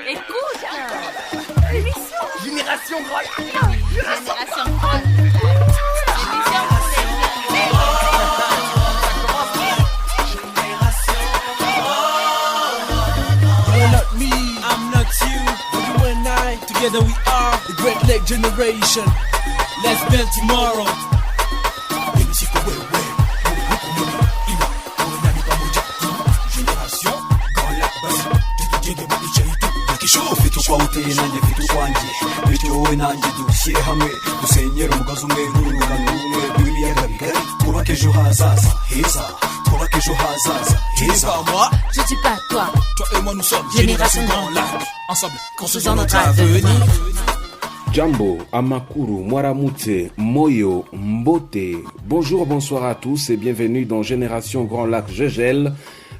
Écoute, l'émission Génération Grand Lac. Génération Grand Lac. L'émission pour les You're not me, I'm not you. You and I, together we are the Great Lake Generation. Let's build tomorrow. Ufite uko uteye nanjye mfite ukwanjye, bityo wowe nanjye dushyire hamwe dusenyere umugozi umwe n'urungano rumwe rw'ibiyaga bigari, twubake ejo hazaza heza, twubake ejo hazaza heza. Je dis pas toi, Toi et moi nous sommes Génération Grand Lac. Ensemble, construisons notre avenir. Jambo, Amakuru, Mwaramute, Moyo, Mbote. Bonjour, bonsoir à tous et bienvenue dans Génération Grand Lac GGL,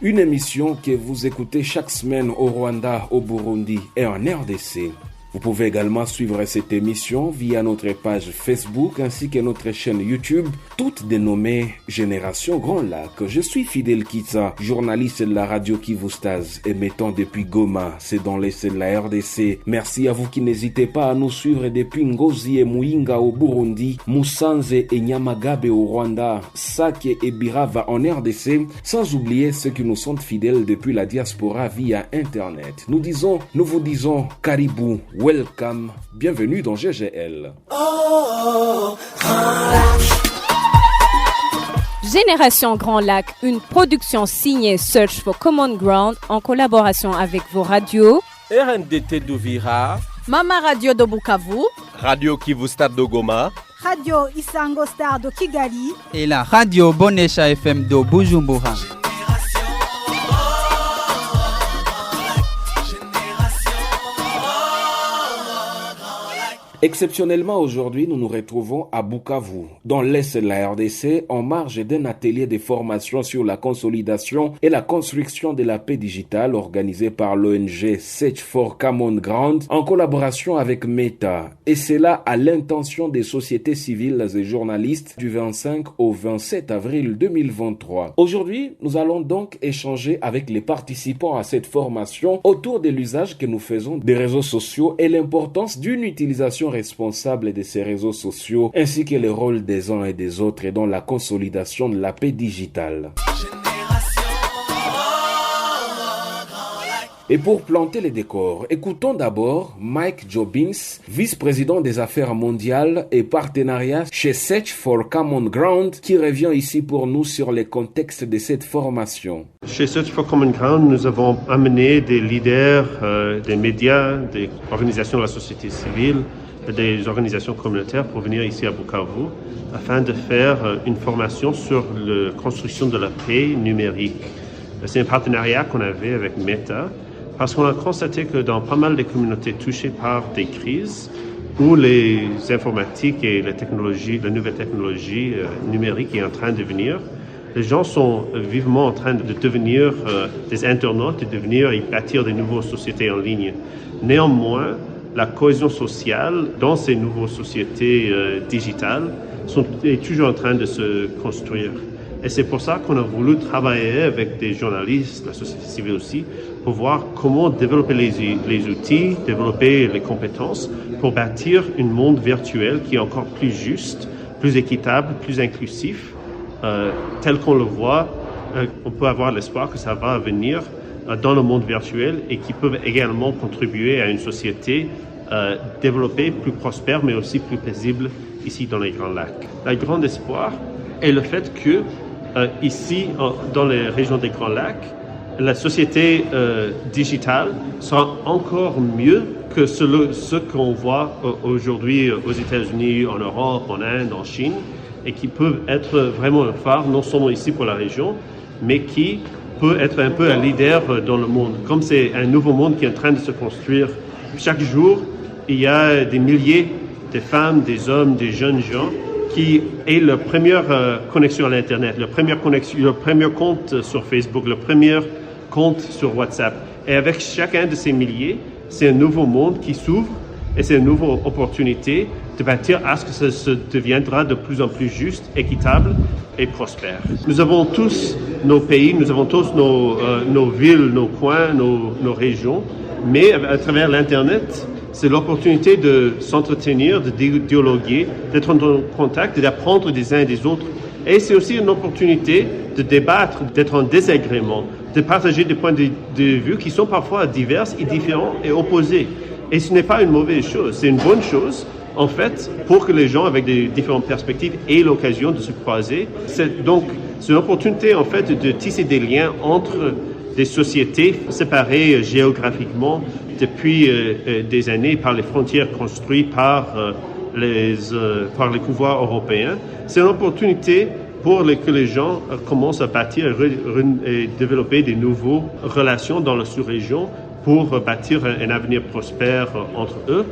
une émission que vous écoutez chaque semaine au Rwanda, au Burundi et en RDC. Vous pouvez également suivre cette émission via notre page Facebook ainsi que notre chaîne YouTube, toutes dénommées Génération Grand Lac. Je suis Fidel Kitsa, journaliste de la radio Kivu Stars, émettant depuis Goma, c'est dans l'est de la RDC. Merci à vous qui n'hésitez pas à nous suivre depuis Ngozi et Muyinga au Burundi, Musanze et Nyamagabe au Rwanda, Sake et Birava en RDC, sans oublier ceux qui nous sont fidèles depuis la diaspora via Internet. Nous vous disons Caribou. Welcome, bienvenue dans GGL. Génération Grand Lac, une production signée Search for Common Ground en collaboration avec vos radios RNDT d'Uvira, Mama Radio de Bukavu, Radio Kivu Stade de Goma, Radio Isango Star de Kigali et la Radio Bonesha FM de Bujumbura. Exceptionnellement, aujourd'hui, nous nous retrouvons à Bukavu, dans l'est de la RDC, en marge d'un atelier de formation sur la consolidation et la construction de la paix digitale organisé par l'ONG Search for Common Ground en collaboration avec Meta. Et c'est là à l'intention des sociétés civiles et journalistes du 25 au 27 avril 2023. Aujourd'hui, nous allons donc échanger avec les participants à cette formation autour de l'usage que nous faisons des réseaux sociaux et l'importance d'une utilisation responsable de ces réseaux sociaux, ainsi que le rôle des uns et des autres dans la consolidation de la paix digitale. Et pour planter les décors, écoutons d'abord Mike Jobbins, vice-président des affaires mondiales et partenariats chez Search for Common Ground, qui revient ici pour nous sur les contextes de cette formation. Chez Search for Common Ground, nous avons amené des leaders des médias, des organisations de la société civile, des organisations communautaires pour venir ici à Bukavu afin de faire une formation sur la construction de la paix numérique. C'est un partenariat qu'on avait avec Meta parce qu'on a constaté que dans pas mal de communautés touchées par des crises où les informatiques et les technologies, la nouvelle technologie numérique est en train de venir, les gens sont vivement en train de devenir des internautes et de venir y bâtir des nouvelles sociétés en ligne. Néanmoins, la cohésion sociale dans ces nouvelles sociétés digitales est toujours en train de se construire. Et c'est pour ça qu'on a voulu travailler avec des journalistes, la société civile aussi, pour voir comment développer les outils, développer les compétences pour bâtir un monde virtuel qui est encore plus juste, plus équitable, plus inclusif, tel qu'on le voit. On peut avoir l'espoir que ça va venir dans le monde virtuel et qui peuvent également contribuer à une société développée, plus prospère, mais aussi plus paisible ici dans les Grands Lacs. Le grand espoir est le fait que ici, dans les régions des Grands Lacs, la société digitale sera encore mieux que ce qu'on voit aujourd'hui aux États-Unis, en Europe, en Inde, en Chine, et qui peuvent être vraiment un phare, non seulement ici pour la région, mais qui peut être un peu un leader dans le monde. Comme c'est un nouveau monde qui est en train de se construire, chaque jour, il y a des milliers de femmes, des hommes, des jeunes gens qui ont leur première connexion à l'Internet, leur premier compte sur Facebook, leur premier compte sur WhatsApp. Et avec chacun de ces milliers, c'est un nouveau monde qui s'ouvre et c'est une nouvelle opportunité de bâtir à ce que ça deviendra de plus en plus juste, équitable et prospère. Nous avons tous nos pays, nous avons tous nos villes, nos coins, nos régions, mais à travers l'Internet, c'est l'opportunité de s'entretenir, de dialoguer, d'être en contact et d'apprendre des uns et des autres. Et c'est aussi une opportunité de débattre, d'être en désagrément, de partager des points de vue qui sont parfois divers et différents et opposés. Et ce n'est pas une mauvaise chose, c'est une bonne chose, en fait, pour que les gens avec des différentes perspectives aient l'occasion de se croiser. Donc, c'est une opportunité, en fait, de tisser des liens entre des sociétés séparées géographiquement depuis des années par les frontières construites par les pouvoirs européens. C'est une opportunité pour que les gens commencent à bâtir et développer des nouvelles relations dans la sous-région pour bâtir un avenir prospère entre eux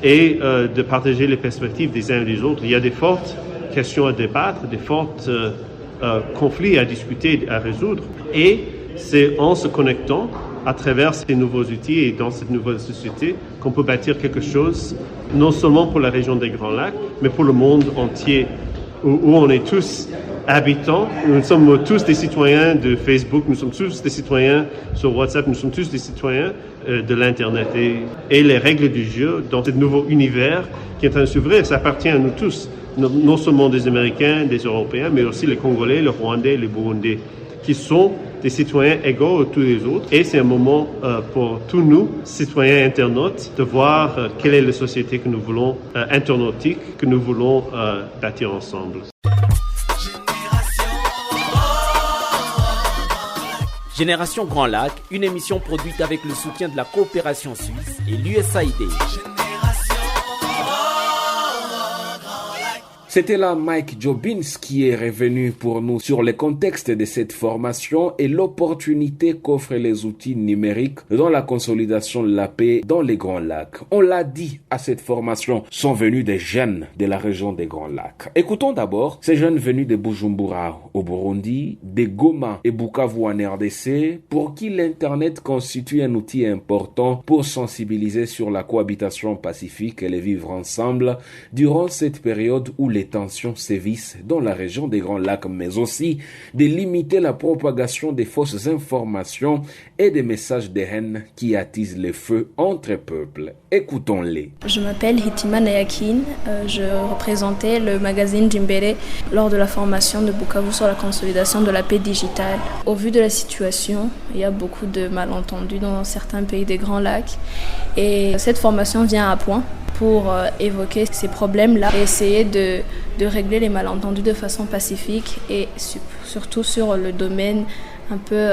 et de partager les perspectives des uns et des autres. Il y a des fortes questions à débattre, des forts conflits à discuter, à résoudre. Et c'est en se connectant à travers ces nouveaux outils et dans cette nouvelle société qu'on peut bâtir quelque chose, non seulement pour la région des Grands Lacs, mais pour le monde entier, où on est tous habitants, nous sommes tous des citoyens de Facebook, nous sommes tous des citoyens sur WhatsApp, nous sommes tous des citoyens de l'Internet. Et les règles du jeu dans ce nouveau univers qui est en train de s'ouvrir, ça appartient à nous tous, non seulement des Américains, des Européens, mais aussi les Congolais, les Rwandais, les Burundais, qui sont des citoyens égaux à tous les autres. Et c'est un moment pour tous nous, citoyens internautes, de voir quelle est la société que nous voulons, internautique, que nous voulons bâtir ensemble. Génération Grand Lac, une émission produite avec le soutien de la coopération suisse et l'USAID. C'était là Mike Jobins qui est revenu pour nous sur le contexte de cette formation et l'opportunité qu'offrent les outils numériques dans la consolidation de la paix dans les Grands Lacs. On l'a dit, à cette formation sont venus des jeunes de la région des Grands Lacs. Écoutons d'abord ces jeunes venus de Bujumbura au Burundi, de Goma et Bukavu en RDC, pour qui l'Internet constitue un outil important pour sensibiliser sur la cohabitation pacifique et le vivre ensemble durant cette période où les tensions sévissent dans la région des Grands Lacs, mais aussi de limiter la propagation des fausses informations et des messages de haine qui attisent les feux entre peuples. Écoutons-les. Je m'appelle Hitima Nayakin, je représentais le magazine Jimbere lors de la formation de Bukavu sur la consolidation de la paix digitale. Au vu de la situation, il y a beaucoup de malentendus dans certains pays des Grands Lacs et cette formation vient à point pour évoquer ces problèmes-là et essayer de régler les malentendus de façon pacifique et surtout sur le domaine un peu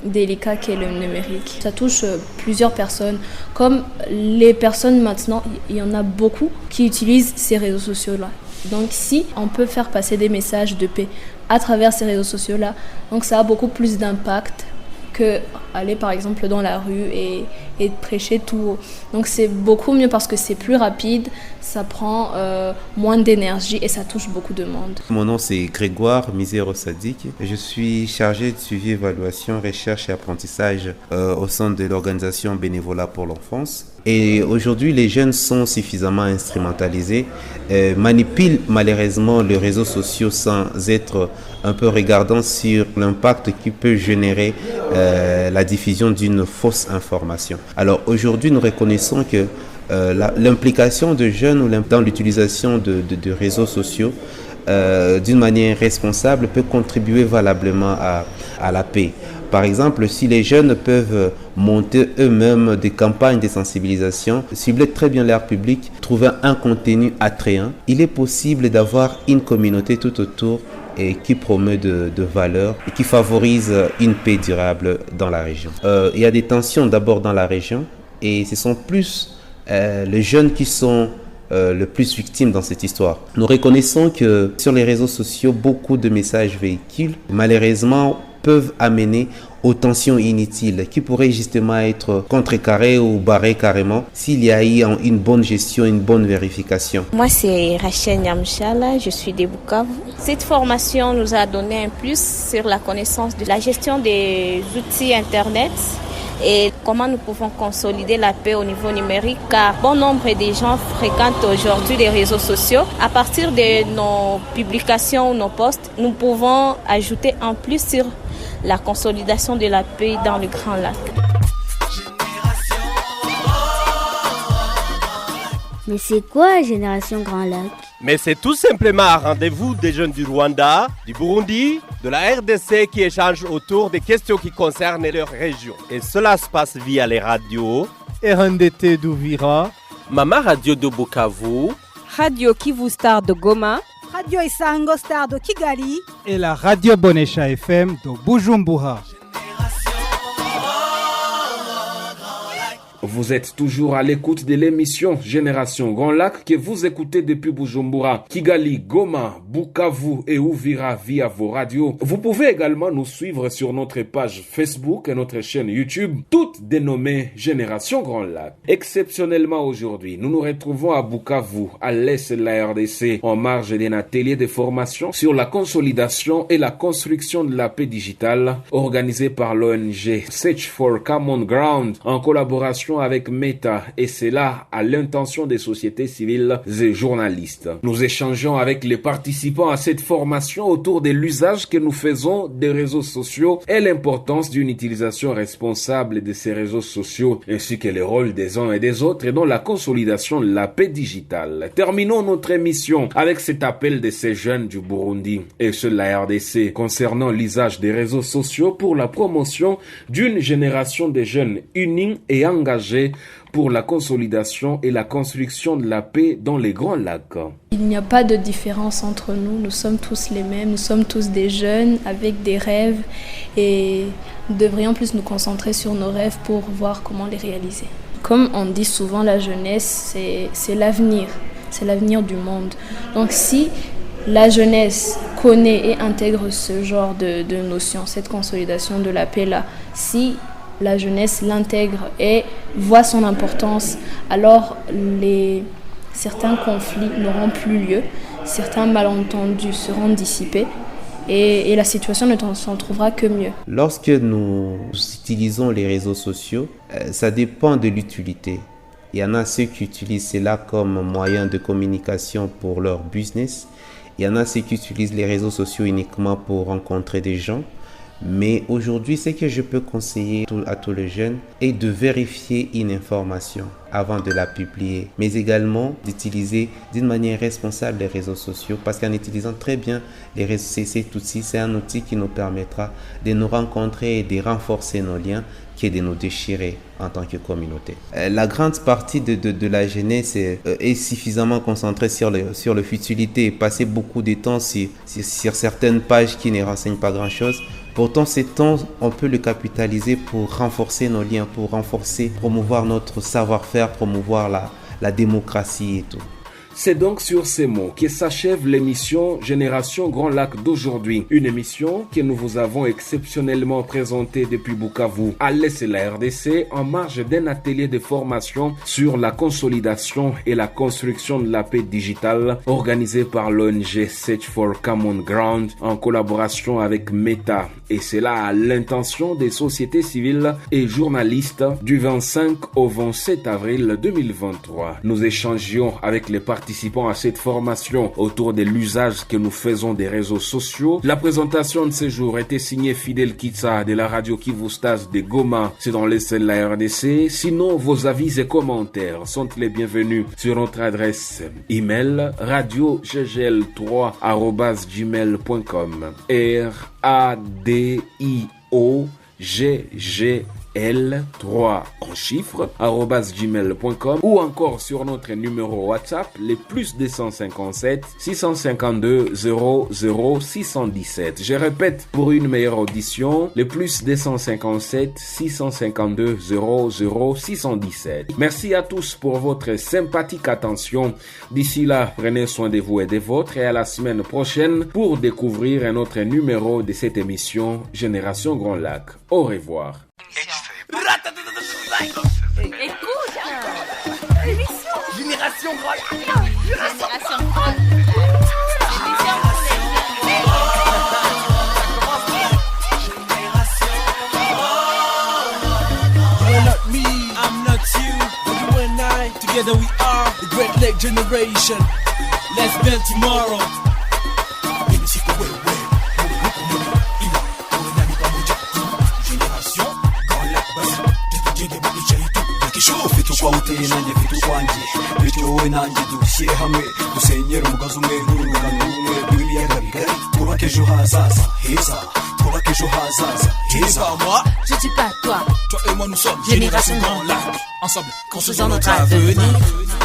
délicat qu'est le numérique. Ça touche plusieurs personnes. Comme les personnes maintenant, il y en a beaucoup qui utilisent ces réseaux sociaux-là. Donc si on peut faire passer des messages de paix à travers ces réseaux sociaux-là, donc ça a beaucoup plus d'impact que aller par exemple dans la rue et prêcher tout haut. Donc c'est beaucoup mieux parce que c'est plus rapide, ça prend moins d'énergie et ça touche beaucoup de monde. Mon nom c'est Grégoire Misero Sadik. Je suis chargé de suivi, évaluation, recherche et apprentissage au sein de l'organisation Bénévolat pour l'enfance. Et aujourd'hui, les jeunes sont suffisamment instrumentalisés, manipulent malheureusement les réseaux sociaux sans être un peu regardants sur l'impact qui peut générer la diffusion d'une fausse information. Alors aujourd'hui, nous reconnaissons que l'implication de jeunes dans l'utilisation de réseaux sociaux d'une manière responsable peut contribuer valablement à la paix. Par exemple, si les jeunes peuvent monter eux-mêmes des campagnes de sensibilisation, cibler très bien leur public, trouver un contenu attrayant, il est possible d'avoir une communauté tout autour et qui promeut de valeurs et qui favorise une paix durable dans la région. Il y a des tensions d'abord dans la région et ce sont plus les jeunes qui sont le plus victimes dans cette histoire. Nous reconnaissons que sur les réseaux sociaux, beaucoup de messages véhiculent. Malheureusement, peuvent amener aux tensions inutiles qui pourraient justement être contrecarrées ou barrées carrément s'il y a eu une bonne gestion, une bonne vérification. Moi, c'est Rachel Nyamchala, je suis de Bukavu. Cette formation nous a donné un plus sur la connaissance de la gestion des outils Internet et comment nous pouvons consolider la paix au niveau numérique, car bon nombre de gens fréquentent aujourd'hui les réseaux sociaux. À partir de nos publications ou nos posts, nous pouvons ajouter en plus sur la consolidation de la paix dans le Grand Lac. Mais c'est quoi Génération Grand Lac? Mais c'est tout simplement un rendez-vous des jeunes du Rwanda, du Burundi, de la RDC qui échangent autour des questions qui concernent leur région. Et cela se passe via les radios RNDT d'Uvira, Mama Radio de Bukavu, Radio Kivu Star de Goma, Radio Isango Star de Kigali et la Radio Bonesha FM de Bujumbura. Vous êtes toujours à l'écoute de l'émission Génération Grand Lac que vous écoutez depuis Bujumbura, Kigali, Goma, Bukavu et Uvira via vos radios. Vous pouvez également nous suivre sur notre page Facebook et notre chaîne YouTube, toutes dénommées Génération Grand Lac. Exceptionnellement aujourd'hui, nous nous retrouvons à Bukavu, à l'est de la RDC, en marge d'un atelier de formation sur la consolidation et la construction de la paix digitale organisé par l'ONG Search for Common Ground en collaboration avec Meta, et c'est là à l'intention des sociétés civiles et journalistes. Nous échangeons avec les participants à cette formation autour de l'usage que nous faisons des réseaux sociaux et l'importance d'une utilisation responsable de ces réseaux sociaux, ainsi que le rôle des uns et des autres dans la consolidation de la paix digitale. Terminons notre émission avec cet appel de ces jeunes du Burundi et ceux de la RDC concernant l'usage des réseaux sociaux pour la promotion d'une génération de jeunes unis et engagés pour la consolidation et la construction de la paix dans les Grands Lacs. Il n'y a pas de différence entre nous, nous sommes tous les mêmes, nous sommes tous des jeunes avec des rêves et nous devrions plus nous concentrer sur nos rêves pour voir comment les réaliser. Comme on dit souvent, la jeunesse, c'est l'avenir du monde. Donc si la jeunesse connaît et intègre ce genre de notions, cette consolidation de la paix-là, si la jeunesse l'intègre et voit son importance, alors certains conflits n'auront plus lieu, certains malentendus seront dissipés et la situation ne s'en trouvera que mieux. Lorsque nous utilisons les réseaux sociaux, ça dépend de l'utilité. Il y en a ceux qui utilisent cela comme moyen de communication pour leur business. Il y en a ceux qui utilisent les réseaux sociaux uniquement pour rencontrer des gens. Mais aujourd'hui, ce que je peux conseiller à tous les jeunes est de vérifier une information avant de la publier, mais également d'utiliser d'une manière responsable les réseaux sociaux, parce qu'en utilisant très bien les réseaux, cet outil, c'est un outil qui nous permettra de nous rencontrer et de renforcer nos liens, qui est de nous déchirer en tant que communauté. La grande partie de la jeunesse est suffisamment concentrée sur le futilité et passer beaucoup de temps sur certaines pages qui ne renseignent pas grand-chose. Pourtant, ces temps, on peut le capitaliser pour renforcer nos liens, pour promouvoir notre savoir-faire, promouvoir la démocratie et tout. C'est donc sur ces mots que s'achève l'émission Génération Grand Lac d'aujourd'hui. Une émission que nous vous avons exceptionnellement présentée depuis Bukavu, à l'est de la RDC, en marge d'un atelier de formation sur la consolidation et la construction de la paix digitale organisé par l'ONG Search for Common Ground en collaboration avec Meta. Et c'est là à l'intention des sociétés civiles et journalistes du 25 au 27 avril 2023. Nous échangions avec les participants à cette formation autour de l'usage que nous faisons des réseaux sociaux. La présentation de ce jour était signée Fidel Kitsa de la radio Kivu Stas de Goma, c'est dans l'est de la RDC. Sinon, vos avis et commentaires sont les bienvenus sur notre adresse email radiogl3@gmail.com RADIOGGL3 en chiffres @gmail.com ou encore sur notre numéro WhatsApp les plus 257 652 00 617. Je répète pour une meilleure audition, les plus 257 652 00 617. Merci à tous pour votre sympathique attention. D'ici là, prenez soin de vous et des vôtres et à la semaine prochaine pour découvrir un autre numéro de cette émission Génération Grand Lac. Au revoir. Écoute, Génération Grand Lac. Génération Grand Lac. Together we are the Great Lake Generation. Let's build tomorrow. ufite ukwawe uteye nanjye mfite ukwanjye bityo wowe nanjye dushyire hamwe dusenyere umugozi umwe n'urungano rumwe rw'ibiyaga bigari twubake ejo hazaza heza twubake ejo hazaza heza. Je dis pas toi, toi et moi nous sommes Génération Grand Lac. Ensemble construisons notre avenir.